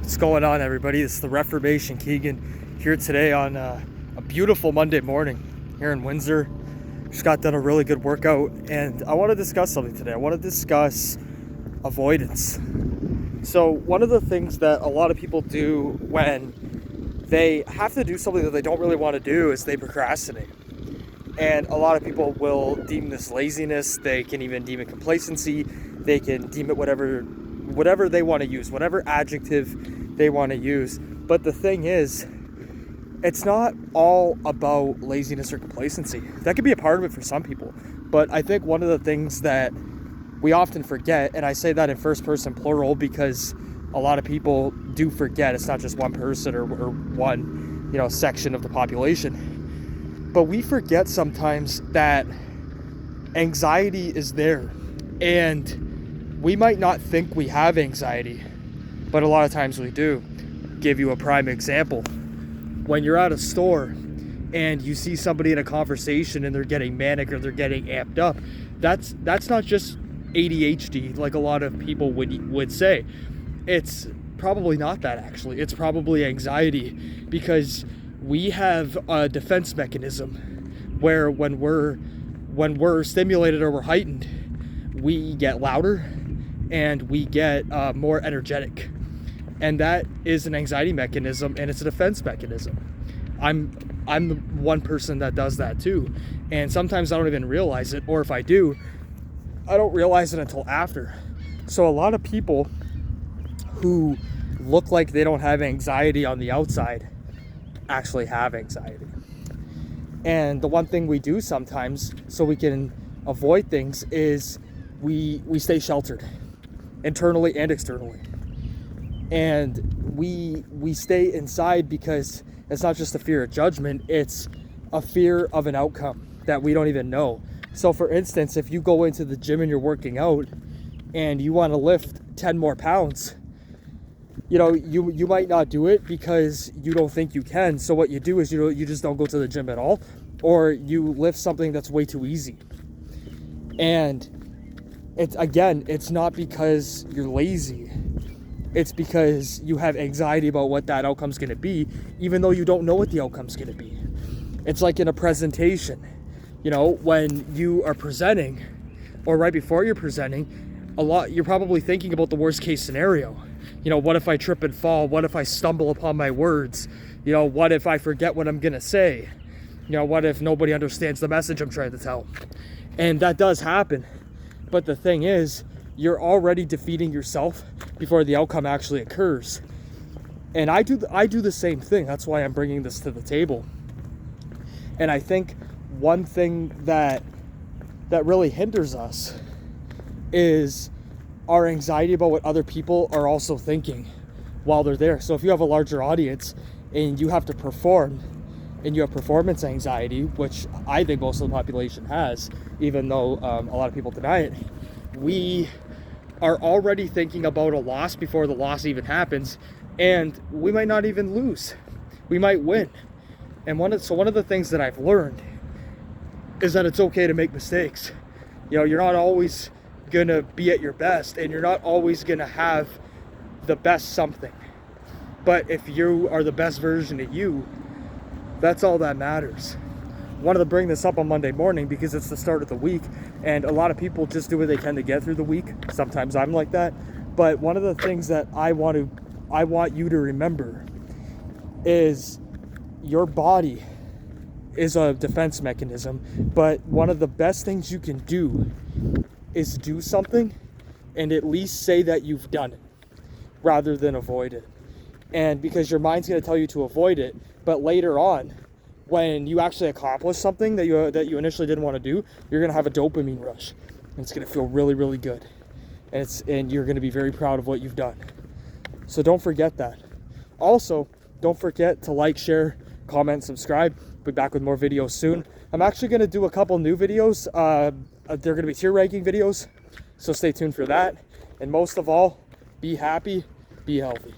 What's going on, everybody? This is the Reformation Keegan here today on a beautiful Monday morning here in Windsor. Just got done a really good workout, and I want to discuss something today. I want to discuss avoidance. So one of the things that a lot of people do when they have to do something that they don't really want to do is they procrastinate. And a lot of people will deem this laziness. They can even deem it complacency. They can deem it whatever they want to use, whatever adjective they want to use. But the thing is, it's not all about laziness or complacency. That could be a part of it for some people. But I think one of the things that we often forget, and I say that in first person plural because a lot of people do forget it's not just one person or one, section of the population. But we forget sometimes that anxiety is there, and we might not think we have anxiety, but a lot of times we do. Give you a prime example. When you're at a store and you see somebody in a conversation and they're getting manic or they're getting amped up, that's not just ADHD like a lot of people would say. It's probably not that, actually. It's probably anxiety, because we have a defense mechanism where when we're stimulated or we're heightened, we get louder and we get more energetic. And that is an anxiety mechanism, and it's a defense mechanism. I'm the one person that does that too. And sometimes I don't even realize it, or if I do, I don't realize it until after. So a lot of people who look like they don't have anxiety on the outside actually have anxiety. And the one thing we do sometimes so we can avoid things is we stay sheltered internally and externally. And we stay inside because it's not just a fear of judgment, it's a fear of an outcome that we don't even know. So for instance, if you go into the gym and you're working out and you want to lift 10 more pounds, you might not do it because you don't think you can. So what you do is you just don't go to the gym at all, or you lift something that's way too easy. And it's not because you're lazy. It's because you have anxiety about what that outcome's going to be, even though you don't know what the outcome's going to be. It's like in a presentation, when you are presenting, or right before you're presenting, you're probably thinking about the worst case scenario. What if I trip and fall? What if I stumble upon my words? What if I forget what I'm going to say? What if nobody understands the message I'm trying to tell? And that does happen. But the thing is, you're already defeating yourself before the outcome actually occurs. And I do the same thing. That's why I'm bringing this to the table. And I think one thing that really hinders us is our anxiety about what other people are also thinking while they're there. So if you have a larger audience and you have to perform, and you have performance anxiety, which I think most of the population has, even though a lot of people deny it, we are already thinking about a loss before the loss even happens, and we might not even lose. We might win. And one of the things that I've learned is that it's okay to make mistakes. You're not always gonna be at your best, and you're not always gonna have the best something. But if you are the best version of you, that's all that matters. Wanted to bring this up on Monday morning because it's the start of the week, and a lot of people just do what they can to get through the week. Sometimes I'm like that. But one of the things that I want you to remember is your body is a defense mechanism, but one of the best things you can do is do something and at least say that you've done it rather than avoid it. And because your mind's going to tell you to avoid it, but later on, when you actually accomplish something that you initially didn't want to do, you're going to have a dopamine rush, and it's going to feel really, really good, and you're going to be very proud of what you've done. So don't forget that. Also, don't forget to like, share, comment, subscribe. Be back with more videos soon. I'm actually going to do a couple new videos. They're going to be tier ranking videos, so stay tuned for that. And most of all, be happy, be healthy.